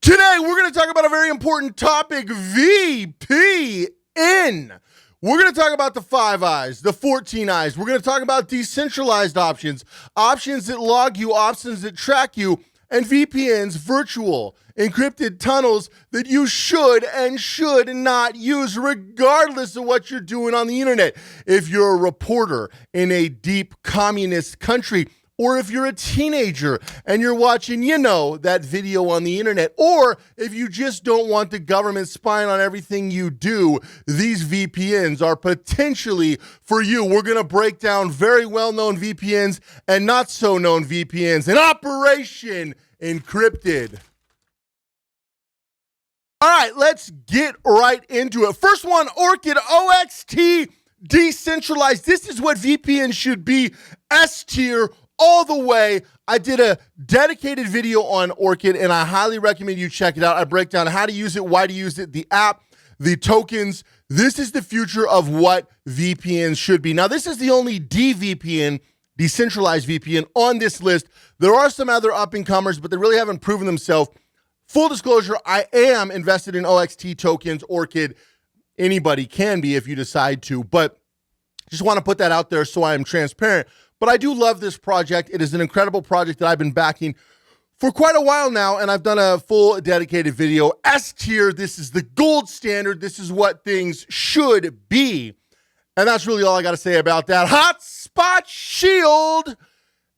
Today, we're going to talk about a very important topic, VPN. We're going to talk about the 5 eyes, the 14 eyes. We're going to talk about decentralized options, options that log you, options that track you, and VPNs, virtual, encrypted tunnels that you should and should not use regardless of what you're doing on the internet. If you're a reporter in a deep communist country, or if you're a teenager and you're watching, that video on the internet, or if you just don't want the government spying on everything you do, these VPNs are potentially for you. We're going to break down very well-known VPNs and not so known VPNs in Operation Encrypted. All right, let's get right into it. First one, Orchid OXT decentralized. This is what VPN should be, S tier all the way. I did a dedicated video on Orchid, and I highly recommend you check it out. I break down how to use it, why to use it, the app, the tokens. This is the future of what VPNs should be. Now, this is the only DVPN, decentralized VPN, on this list. There are some other up-and-comers, but they really haven't proven themselves. Full disclosure, I am invested in OXT tokens, Orchid. Anybody can be if you decide to, but just want to put that out there so I am transparent. But I do love this project. It is an incredible project that I've been backing for quite a while now, and I've done a full dedicated video. S tier, this is the gold standard. This is what things should be. And that's really all I got to say about that. Hotspot Shield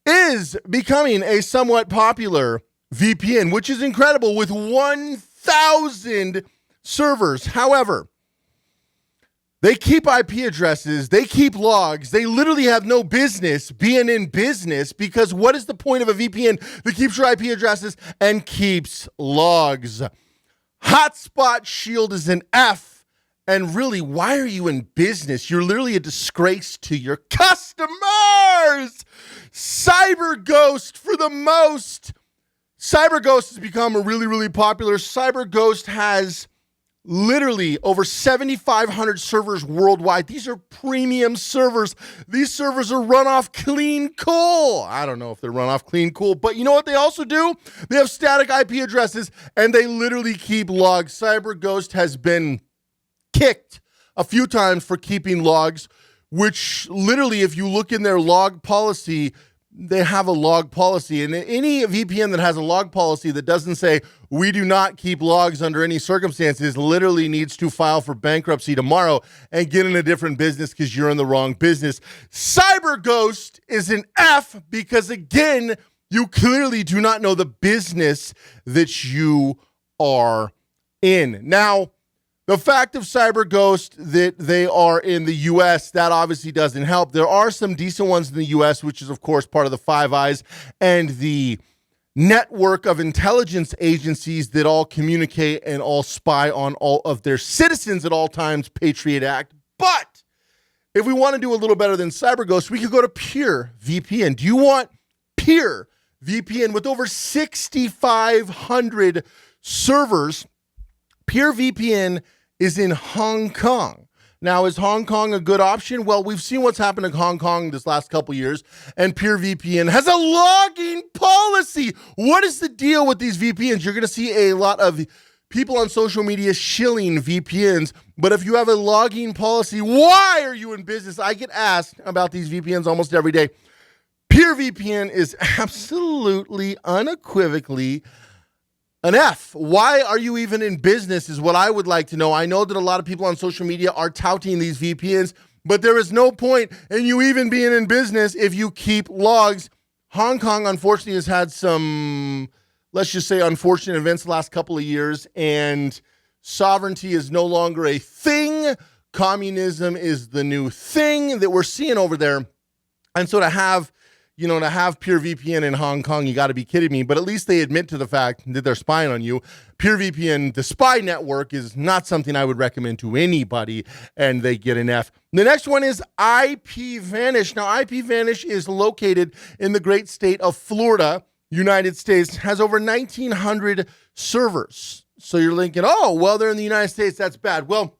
is becoming a somewhat popular VPN, which is incredible, with 1,000 servers. However, they keep IP addresses, they keep logs, they literally have no business being in business, because what is the point of a VPN that keeps your IP addresses and keeps logs? Hotspot Shield is an F, and really, why are you in business? You're literally a disgrace to your customers. CyberGhost for the most. CyberGhost has become a really popular. CyberGhost has literally over 7,500 servers worldwide. These are premium servers. These servers are run off clean coal. I don't know if they're run off clean coal, but you know what they also do? They have static IP addresses, and they literally keep logs. CyberGhost has been kicked a few times for keeping logs, which literally, if you look in their log policy, they have a log policy, and any VPN that has a log policy that doesn't say we do not keep logs under any circumstances literally needs to file for bankruptcy tomorrow and get in a different business, because you're in the wrong business. CyberGhost is an F because, again, you clearly do not know the business that you are in. Now, the fact of CyberGhost that they are in the U.S., that obviously doesn't help. There are some decent ones in the U.S., which is, of course, part of the 5 Eyes and the network of intelligence agencies that all communicate and all spy on all of their citizens at all times, Patriot Act. But if we want to do a little better than CyberGhost, we could go to PureVPN. Do you want PureVPN with over 6,500 servers? PureVPN is in Hong Kong. Now, is Hong Kong a good option? Well, we've seen what's happened in Hong Kong this last couple years, and PureVPN has a logging policy. What is the deal with these VPNs? You're going to see a lot of people on social media shilling VPNs, but if you have a logging policy, why are you in business? I get asked about these VPNs almost every day. PureVPN is absolutely, unequivocally an F. Why are you even in business is what I would like to know. I know that a lot of people on social media are touting these VPNs, but there is no point in you even being in business if you keep logs. Hong Kong, unfortunately, has had some, let's just say, unfortunate events the last couple of years, and sovereignty is no longer a thing. Communism is the new thing that we're seeing over there. And so to have PureVPN in Hong Kong, you got to be kidding me. But at least they admit to the fact that they're spying on you. PureVPN, the spy network, is not something I would recommend to anybody, and they get an F. The next one is IPVanish. Now, IPVanish is located in the great state of Florida, United States, has over 1,900 servers. So you're thinking, oh, well, they're in the United States, that's bad. Well,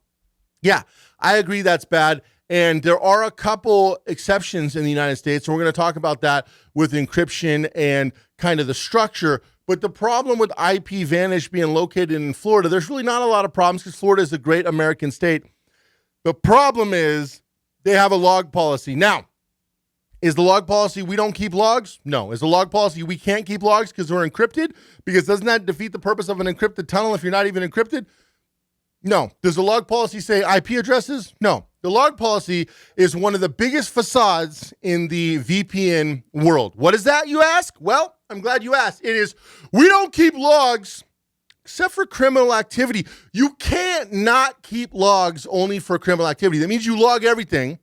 yeah, I agree that's bad. And there are a couple exceptions in the United States, and we're going to talk about that with encryption and kind of the structure. But the problem with IPVanish being located in Florida, there's really not a lot of problems because Florida is a great American state. The problem is they have a log policy. Now, is the log policy we don't keep logs? No. Is the log policy we can't keep logs because we're encrypted? Because doesn't that defeat the purpose of an encrypted tunnel if you're not even encrypted? No. Does the log policy say IP addresses? No. The log policy is one of the biggest facades in the VPN world. What is that, you ask? Well, I'm glad you asked. It is, we don't keep logs except for criminal activity. You can't not keep logs only for criminal activity. That means you log everything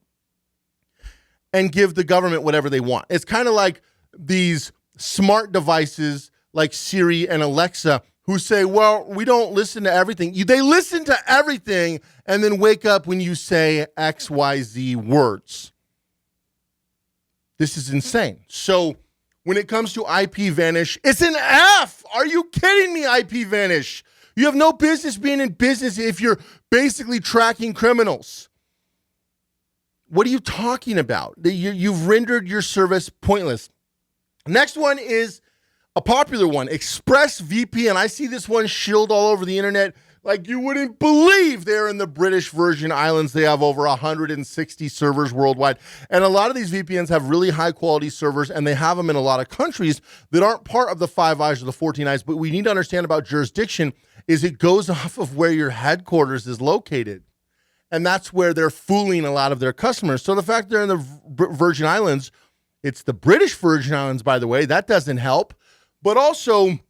and give the government whatever they want. It's kind of like these smart devices like Siri and Alexa who say, well, we don't listen to everything. They listen to everything and then wake up when you say X, Y, Z words. This is insane. So when it comes to IPVanish, it's an F. Are you kidding me, IPVanish? You have no business being in business if you're basically tracking criminals. What are you talking about? You've rendered your service pointless. Next one is a popular one, ExpressVPN. I see this one shilled all over the internet like you wouldn't believe. They're in the British Virgin Islands. They have over 160 servers worldwide. And a lot of these VPNs have really high quality servers, and they have them in a lot of countries that aren't part of the Five Eyes or the 14 Eyes. But we need to understand about jurisdiction is it goes off of where your headquarters is located. And that's where they're fooling a lot of their customers. So the fact they're in the Virgin Islands, it's the British Virgin Islands, by the way, that doesn't help. But also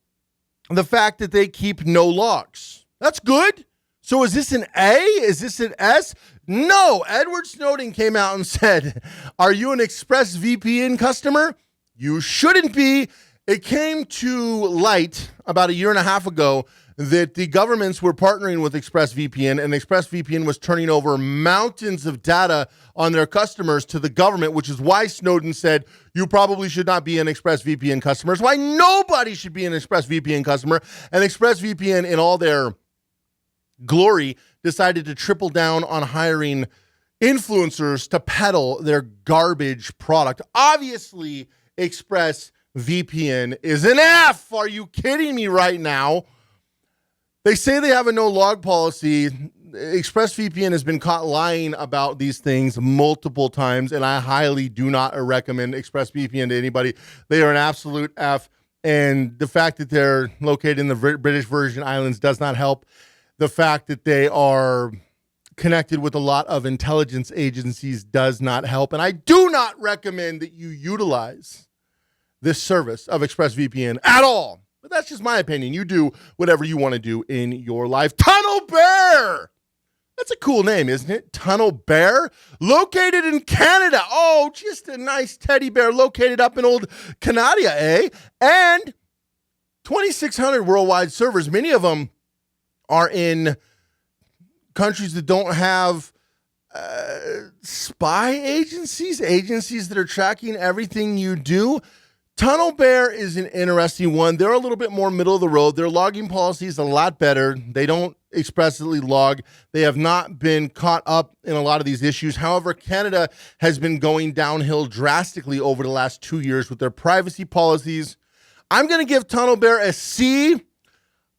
the fact that they keep no logs. That's good. So is this an A? Is this an S? No. Edward Snowden came out and said, are you an ExpressVPN customer? You shouldn't be. It came to light about a year and a half ago that the governments were partnering with ExpressVPN, and ExpressVPN was turning over mountains of data on their customers to the government, which is why Snowden said you probably should not be an ExpressVPN customer. It's why nobody should be an ExpressVPN customer. And ExpressVPN, in all their glory, decided to triple down on hiring influencers to peddle their garbage product. Obviously, ExpressVPN is an F. Are you kidding me right now? They say they have a no log policy. ExpressVPN has been caught lying about these things multiple times, and I highly do not recommend ExpressVPN to anybody. They are an absolute F, and the fact that they're located in the British Virgin Islands does not help. The fact that they are connected with a lot of intelligence agencies does not help, and I do not recommend that you utilize this service of ExpressVPN at all. But that's just my opinion. You do whatever you want to do in your life. TunnelBear! That's a cool name, isn't it? TunnelBear? Located in Canada. Oh, just a nice teddy bear located up in old Canada, eh? And 2,600 worldwide servers. Many of them are in countries that don't have spy agencies that are tracking everything you do. TunnelBear is an interesting one. They're a little bit more middle of the road. Their logging policy is a lot better. They don't expressly log. They have not been caught up in a lot of these issues. However, Canada has been going downhill drastically over the last 2 years with their privacy policies. I'm going to give TunnelBear a C.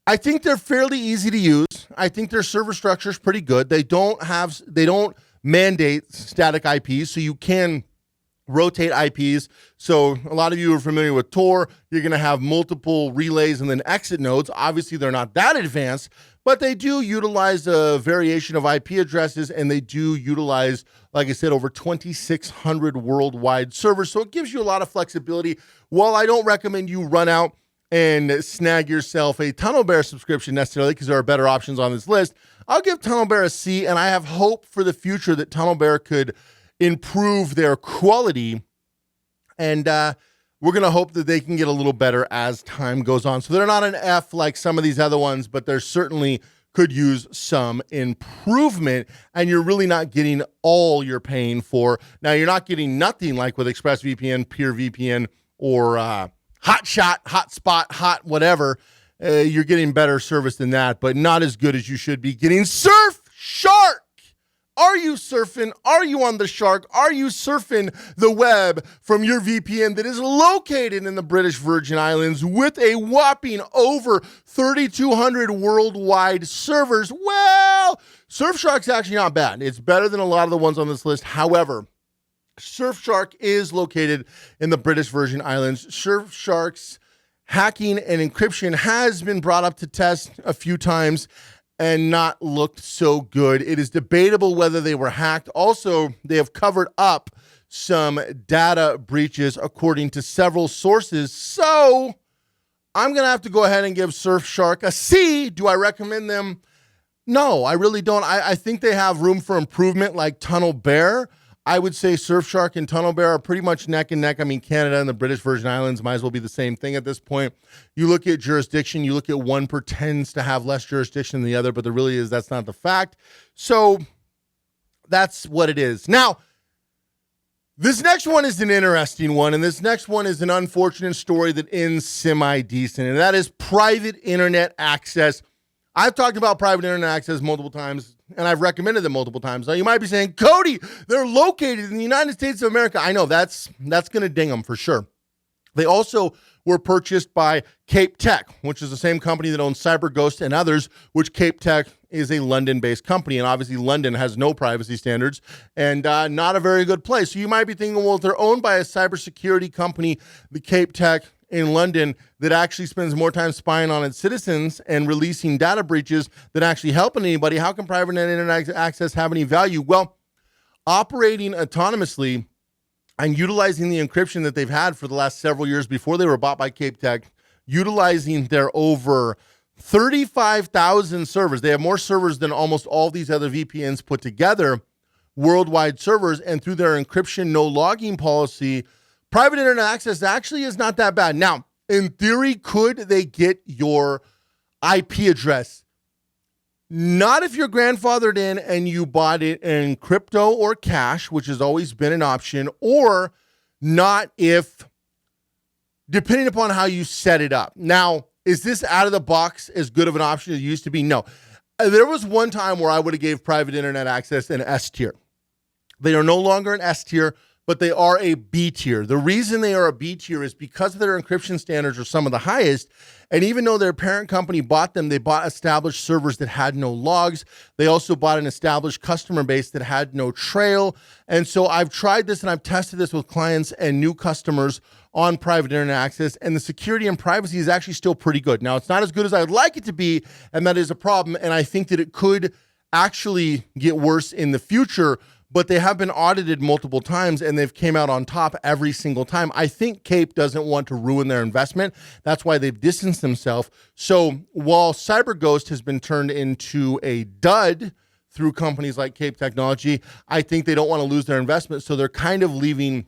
I think they're fairly easy to use. I think their server structure is pretty good. They don't mandate static IPs, so you can rotate IPs. So a lot of you are familiar with Tor. You're going to have multiple relays and then exit nodes. Obviously, they're not that advanced, but they do utilize a variation of IP addresses, and they do utilize, like I said, over 2,600 worldwide servers. So it gives you a lot of flexibility. While I don't recommend you run out and snag yourself a TunnelBear subscription necessarily, because there are better options on this list, I'll give TunnelBear a C, and I have hope for the future that TunnelBear could improve their quality, and we're going to hope that they can get a little better as time goes on. So they're not an F like some of these other ones, but they're certainly could use some improvement, and you're really not getting all you're paying for. Now, you're not getting nothing like with ExpressVPN, PureVPN, or Hotshot, Hotspot, Hot whatever. You're getting better service than that, but not as good as you should be getting. Surfshark! Are you surfing? Are you on the shark? Are you surfing the web from your VPN that is located in the British Virgin Islands with a whopping over 3,200 worldwide servers? Well, Surfshark's actually not bad. It's better than a lot of the ones on this list. However, Surfshark is located in the British Virgin Islands. Surfshark's hacking and encryption has been brought up to test a few times and not looked so good. It is debatable whether they were hacked. Also, they have covered up some data breaches according to several sources. So I'm going to have to go ahead and give Surfshark a C. Do I recommend them? No, I really don't. I think they have room for improvement like TunnelBear. I would say Surfshark and TunnelBear are pretty much neck and neck. I mean, Canada and the British Virgin Islands might as well be the same thing at this point. You look at jurisdiction, you look at one pretends to have less jurisdiction than the other, but that's not the fact. So that's what it is. Now, this next one is an interesting one, and this next one is an unfortunate story that ends semi-decent, and that is private internet access. I've talked about private internet access multiple times, and I've recommended them multiple times. Now, you might be saying, Cody, they're located in the United States of America. I know, that's going to ding them for sure. They also were purchased by Cape Tech, which is the same company that owns CyberGhost and others, which Cape Tech is a London-based company, and obviously London has no privacy standards and not a very good place. So you might be thinking, well, if they're owned by a cybersecurity company, the Cape Tech in London, that actually spends more time spying on its citizens and releasing data breaches than actually helping anybody, how can private internet access have any value? Well, operating autonomously and utilizing the encryption that they've had for the last several years before they were bought by Cape Tech, utilizing their over 35,000 servers. They have more servers than almost all these other VPNs put together, worldwide servers, and through their encryption no logging policy, private internet access actually is not that bad. Now, in theory, could they get your IP address? Not if you're grandfathered in and you bought it in crypto or cash, which has always been an option, or not if, depending upon how you set it up. Now, is this out of the box as good of an option as it used to be? No. There was one time where I would have gave private internet access an S tier. They are no longer an S tier, but they are a B tier. The reason they are a B tier is because their encryption standards are some of the highest, and even though their parent company bought them, they bought established servers that had no logs. They also bought an established customer base that had no trail. And so I've tried this and I've tested this with clients and new customers on private internet access, and the security and privacy is actually still pretty good. Now, it's not as good as I would like it to be, and that is a problem, and I think that it could actually get worse in the future, but they have been audited multiple times and they've came out on top every single time. I think Cape doesn't want to ruin their investment. That's why they've distanced themselves. So while CyberGhost has been turned into a dud through companies like Cape Technology, I think they don't want to lose their investment. So they're kind of leaving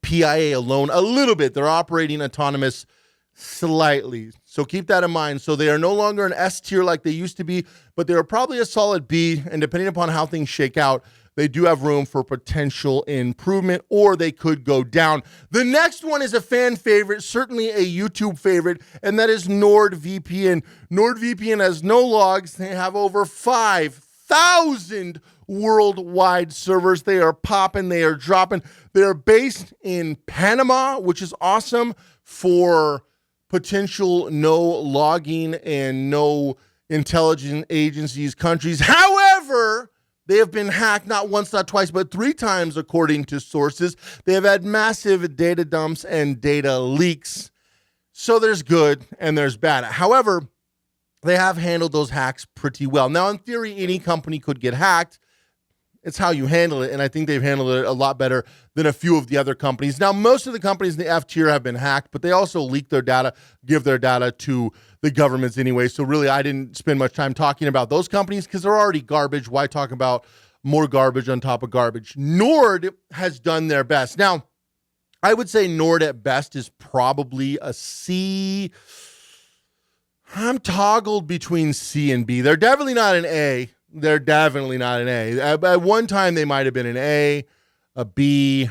PIA alone a little bit. They're operating autonomous slightly. So keep that in mind. So they are no longer an S tier like they used to be, but they are probably a solid B. And depending upon how things shake out, they do have room for potential improvement, or they could go down. The next one is a fan favorite, certainly a YouTube favorite, and that is NordVPN. NordVPN has no logs. They have over 5,000 worldwide servers. They are popping. They are dropping. They are based in Panama, which is awesome for potential no logging and no intelligence agencies countries. However, they have been hacked not once, not twice, but 3 times, according to sources. They have had massive data dumps and data leaks. So there's good and there's bad. However, they have handled those hacks pretty well. Now, in theory, any company could get hacked. It's how you handle it, and I think they've handled it a lot better than a few of the other companies. Now, most of the companies in the F tier have been hacked, but they also leak their data, give their data to the governments anyway. So really, I didn't spend much time talking about those companies because they're already garbage. Why talk about more garbage on top of garbage? Nord has done their best. Now, I would say Nord at best is probably a C. I'm toggled between C and B. They're definitely not an A. They're definitely not an A. At one time, they might have been an A, a B.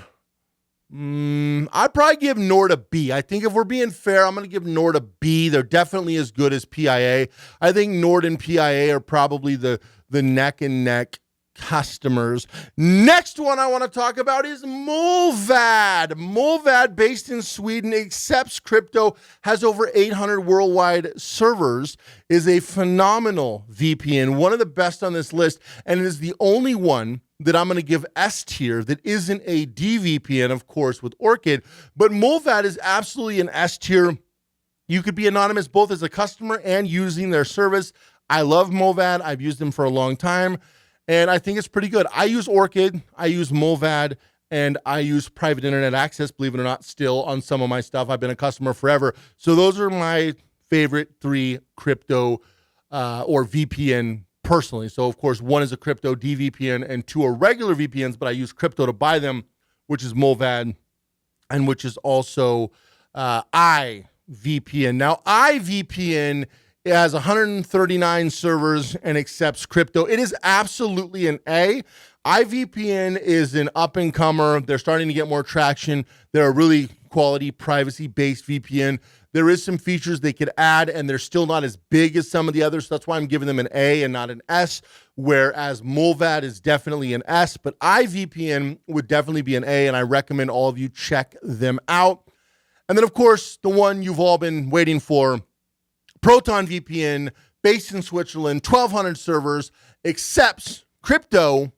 I'd probably give Nord a B. I think if we're being fair, I'm going to give Nord a B. They're definitely as good as PIA. I think Nord and PIA are probably the neck and neck customers. Next one I want to talk about is Mullvad. Mullvad, based in Sweden, accepts crypto, has over 800 worldwide servers, is a phenomenal VPN, one of the best on this list, and it is the only one that I'm going to give S tier that isn't a DVPN, of course, with Orchid. But Mullvad is absolutely an S tier. You could be anonymous both as a customer and using their service. I love Mullvad. I've used them for a long time, and I think it's pretty good. I use Orchid, I use Mullvad, and I use private internet access, believe it or not, still on some of my stuff. I've been a customer forever. So those are my favorite 3 crypto or VPN personally. So, of course, 1 is a crypto DVPN and 2 are regular VPNs, but I use crypto to buy them, which is Mullvad, and which is also iVPN. Now, iVPN has 139 servers and accepts crypto. It is absolutely an A. iVPN is an up-and-comer. They're starting to get more traction. They're a really quality, privacy-based VPN. There is some features they could add, and they're still not as big as some of the others. So that's why I'm giving them an A and not an S, whereas Mullvad is definitely an S. But iVPN would definitely be an A, and I recommend all of you check them out. And then, of course, the one you've all been waiting for, PROTON VPN, based in Switzerland, 1,200 servers, accepts crypto,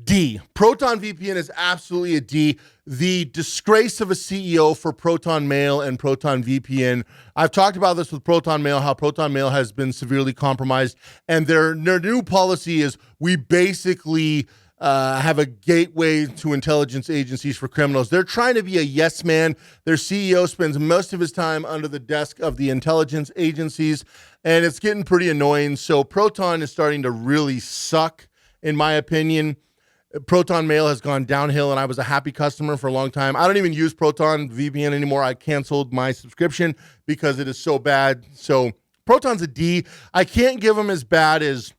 D. PROTON VPN is absolutely a D. The disgrace of a CEO for Proton Mail and Proton VPN. I've talked about this with Proton Mail, how Proton Mail has been severely compromised, and their new policy is we basically have a gateway to intelligence agencies for criminals. They're trying to be a yes man. Their CEO spends most of his time under the desk of the intelligence agencies, and it's getting pretty annoying. So Proton is starting to really suck, in my opinion. Proton Mail has gone downhill, and I was a happy customer for a long time. I don't even use Proton VPN anymore. I canceled my subscription because it is so bad. So Proton's a D. I can't give them as bad as,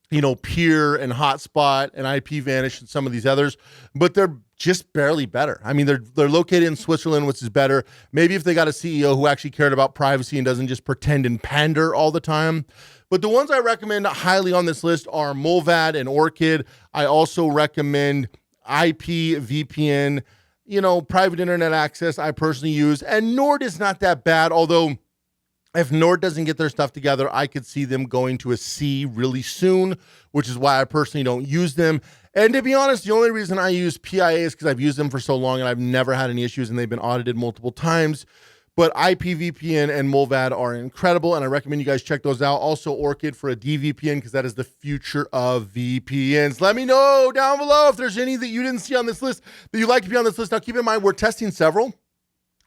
you know, Peer and Hotspot and IPVanish and some of these others, but they're just barely better. I mean, they're located in Switzerland, which is better. Maybe if they got a CEO who actually cared about privacy and doesn't just pretend and pander all the time. But the ones I recommend highly on this list are Mullvad and Orchid. I also recommend IPVPN, you know, private internet access I personally use. And Nord is not that bad, although if Nord doesn't get their stuff together, I could see them going to a C really soon, which is why I personally don't use them. And to be honest, the only reason I use PIA is because I've used them for so long and I've never had any issues, and they've been audited multiple times. But IPVPN and Mullvad are incredible, and I recommend you guys check those out. Also, Orchid for a DVPN, because that is the future of VPNs. Let me know down below if there's any that you didn't see on this list that you'd like to be on this list. Now, keep in mind, we're testing several,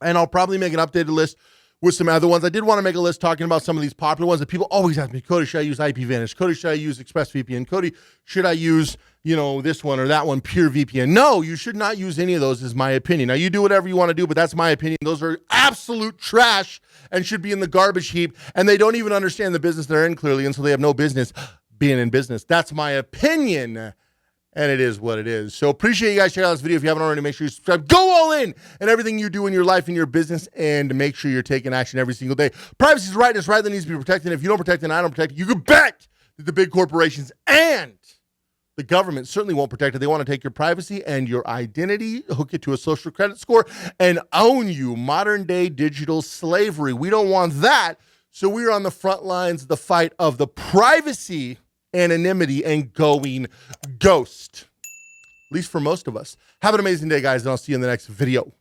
and I'll probably make an updated list with some other ones. I did want to make a list talking about some of these popular ones that people always ask me, Cody, should I use IPVanish? Cody, should I use ExpressVPN? Cody, should I use, you know, this one or that one, PureVPN? No, you should not use any of those, is my opinion. Now, you do whatever you want to do, but that's my opinion. Those are absolute trash and should be in the garbage heap, and they don't even understand the business they're in clearly, and so they have no business being in business. That's my opinion. And it is what it is. So appreciate you guys checking out this video. If you haven't already, make sure you subscribe. Go all in everything you do in your life and your business, and make sure you're taking action every single day. Privacy is right, and it's right that needs to be protected. If you don't protect it and I don't protect it, you can bet that the big corporations and the government certainly won't protect it. They want to take your privacy and your identity, hook it to a social credit score, and own you. Modern day digital slavery. We don't want that. So we're on the front lines of the fight of the privacy, anonymity, and going ghost, at least for most of us. Have an amazing day, guys, and I'll see you in the next video.